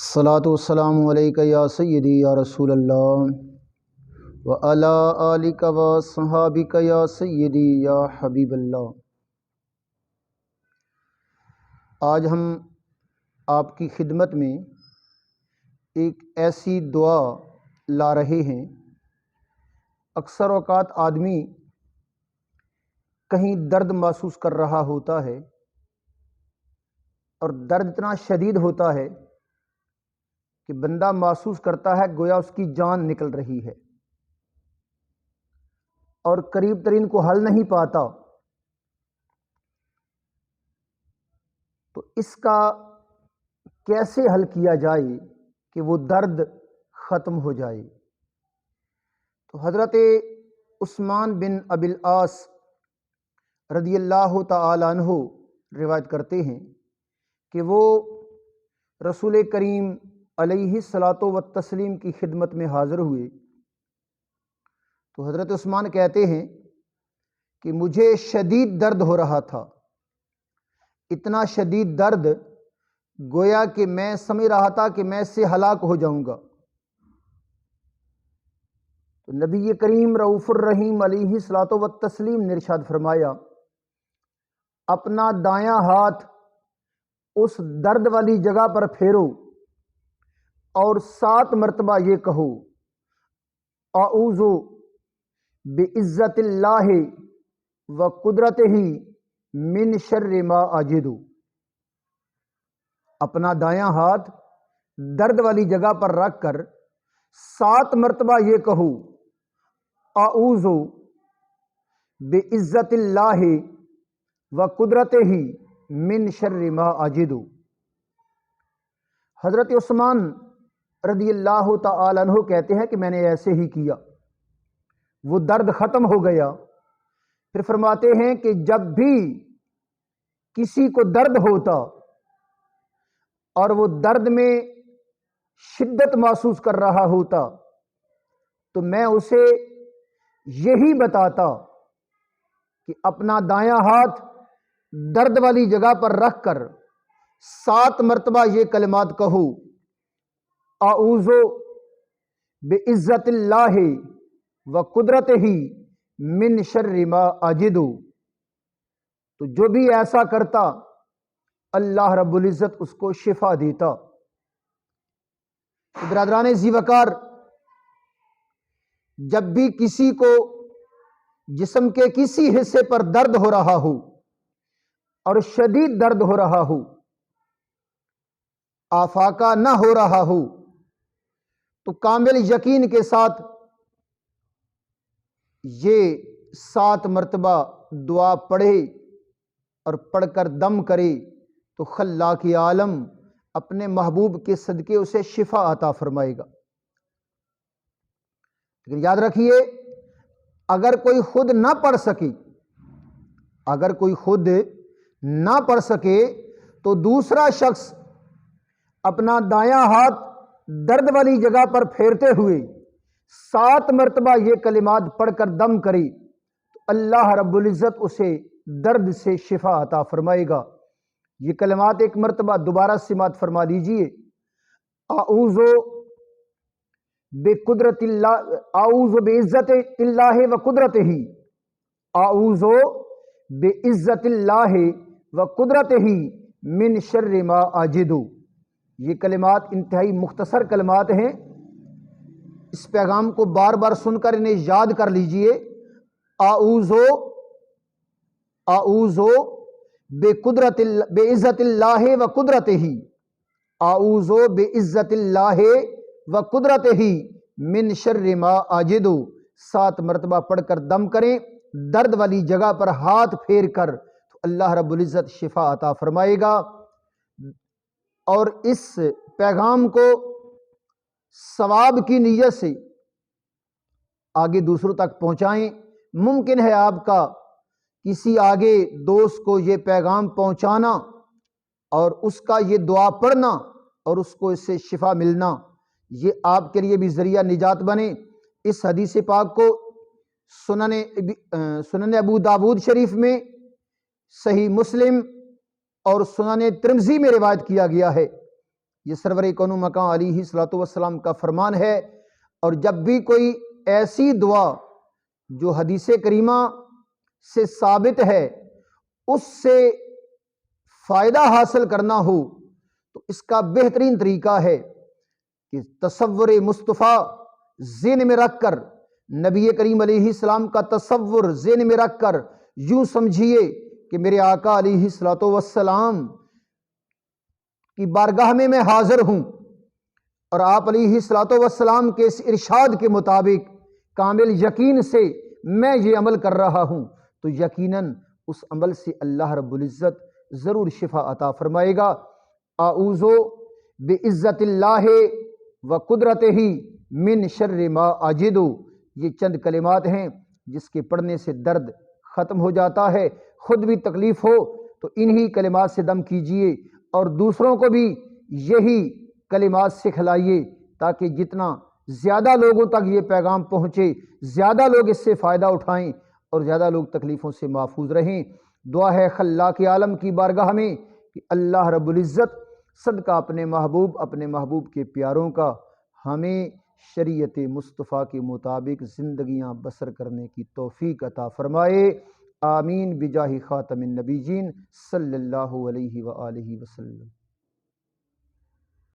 الصلاۃ والسلام علیک یا سیدی یا رسول اللہ وعلی آلک وصحابک یا سیدی یا حبیب اللہ۔ آج ہم آپ کی خدمت میں ایک ایسی دعا لا رہے ہیں۔ اکثر اوقات آدمی کہیں درد محسوس کر رہا ہوتا ہے اور درد اتنا شدید ہوتا ہے کہ بندہ محسوس کرتا ہے گویا اس کی جان نکل رہی ہے اور قریب ترین کو حل نہیں پاتا۔ تو اس کا کیسے حل کیا جائے کہ وہ درد ختم ہو جائے؟ تو حضرت عثمان بن ابی العاص رضی اللہ تعالی عنہ روایت کرتے ہیں کہ وہ رسول کریم علیہ الصلاۃ والتسلیم کی خدمت میں حاضر ہوئے تو حضرت عثمان کہتے ہیں کہ مجھے شدید درد ہو رہا تھا، اتنا شدید درد گویا کہ میں سمجھ رہا تھا کہ میں اس سے ہلاک ہو جاؤں گا۔ تو نبی کریم رؤوف الرحیم علیہ الصلاۃ والتسلیم نے ارشاد فرمایا، اپنا دایاں ہاتھ اس درد والی جگہ پر پھیرو اور 7 مرتبہ یہ کہو، اعوذ بعزت اللہ و قدرتہ من شر ما اجد۔ اپنا دایاں ہاتھ درد والی جگہ پر رکھ کر 7 مرتبہ یہ کہو، اعوذ بعزت اللہ و قدرتہ من شر ما اجد۔ حضرت عثمان رضی اللہ تعالی عنہ کہتے ہیں کہ میں نے ایسے ہی کیا، وہ درد ختم ہو گیا۔ پھر فرماتے ہیں کہ جب بھی کسی کو درد ہوتا اور وہ درد میں شدت محسوس کر رہا ہوتا تو میں اسے یہی بتاتا کہ اپنا دایاں ہاتھ درد والی جگہ پر رکھ کر 7 مرتبہ یہ کلمات کہو، اعوذ بعزت اللہ و قدرتہ من شر ما اجد۔ تو جو بھی ایسا کرتا اللہ رب العزت اس کو شفا دیتا۔ برادران ذی وقار، جب بھی کسی کو جسم کے کسی حصے پر درد ہو رہا ہو اور شدید درد ہو رہا ہو، آفاقہ نہ ہو رہا ہو، تو کامل یقین کے ساتھ یہ 7 مرتبہ دعا پڑھے اور پڑھ کر دم کرے تو خلاق عالم اپنے محبوب کے صدقے اسے شفا عطا فرمائے گا۔ لیکن یاد رکھیے، اگر کوئی خود نہ پڑھ سکے تو دوسرا شخص اپنا دایاں ہاتھ درد والی جگہ پر پھیرتے ہوئے 7 مرتبہ یہ کلمات پڑھ کر دم کرے تو اللہ رب العزت اسے درد سے شفا عطا فرمائے گا۔ یہ کلمات ایک مرتبہ دوبارہ سماعت فرما لیجئے، اعوذ بقدرت اللہ، اعوذ بعزت اللہ و قدرتہ، اعوذ بعزت اللہ و قدرتہ من شر ما اجد۔ یہ کلمات انتہائی مختصر کلمات ہیں، اس پیغام کو بار بار سن کر انہیں یاد کر لیجئے۔ اعوذ بعزت اللہ و قدرتہ، اعوذ بعزت اللہ و قدرتہ من شر ما اجد۔ 7 مرتبہ پڑھ کر دم کریں، درد والی جگہ پر ہاتھ پھیر کر تو اللہ رب العزت شفا عطا فرمائے گا۔ اور اس پیغام کو ثواب کی نیت سے آگے دوسروں تک پہنچائیں۔ ممکن ہے آپ کا کسی آگے دوست کو یہ پیغام پہنچانا اور اس کا یہ دعا پڑھنا اور اس کو اس سے شفا ملنا، یہ آپ کے لیے بھی ذریعہ نجات بنے۔ اس حدیث پاک کو سنن ابو داود شریف میں، صحیح مسلم اور سنن ترمذی میں روایت کیا گیا ہے یہ سرور کون مکان علیہ الصلوۃ والسلام کا فرمان ہے۔ اور جب بھی کوئی ایسی دعا جو حدیث کریمہ سے ثابت ہے اس سے فائدہ حاصل کرنا ہو تو اس کا بہترین طریقہ ہے کہ تصور مصطفیٰ ذہن میں رکھ کر، نبی کریم علیہ السلام کا تصور ذہن میں رکھ کر یوں سمجھیے کہ میرے آقا علیہ الصلوۃ والسلام کی بارگاہ میں حاضر ہوں اور آپ علیہ الصلوۃ والسلام کے اس ارشاد کے مطابق کامل یقین سے میں یہ عمل کر رہا ہوں، تو یقیناً اس عمل سے اللہ رب العزت ضرور شفا عطا فرمائے گا۔ اعوذ بعزت اللہ و قدرتہ من شر ما اجد، یہ چند کلمات ہیں جس کے پڑھنے سے درد ختم ہو جاتا ہے۔ خود بھی تکلیف ہو تو انہی کلمات سے دم کیجئے اور دوسروں کو بھی یہی کلمات سکھلائیے تاکہ جتنا زیادہ لوگوں تک یہ پیغام پہنچے، زیادہ لوگ اس سے فائدہ اٹھائیں اور زیادہ لوگ تکلیفوں سے محفوظ رہیں۔ دعا ہے خلاق عالم کی بارگاہ میں کہ اللہ رب العزت صدقہ اپنے محبوب کے پیاروں کا ہمیں شریعت مصطفیٰ کے مطابق زندگیاں بسر کرنے کی توفیق عطا فرمائے۔ آمین بجاہ خاتم النبیین صلی اللہ علیہ وآلہ وسلم۔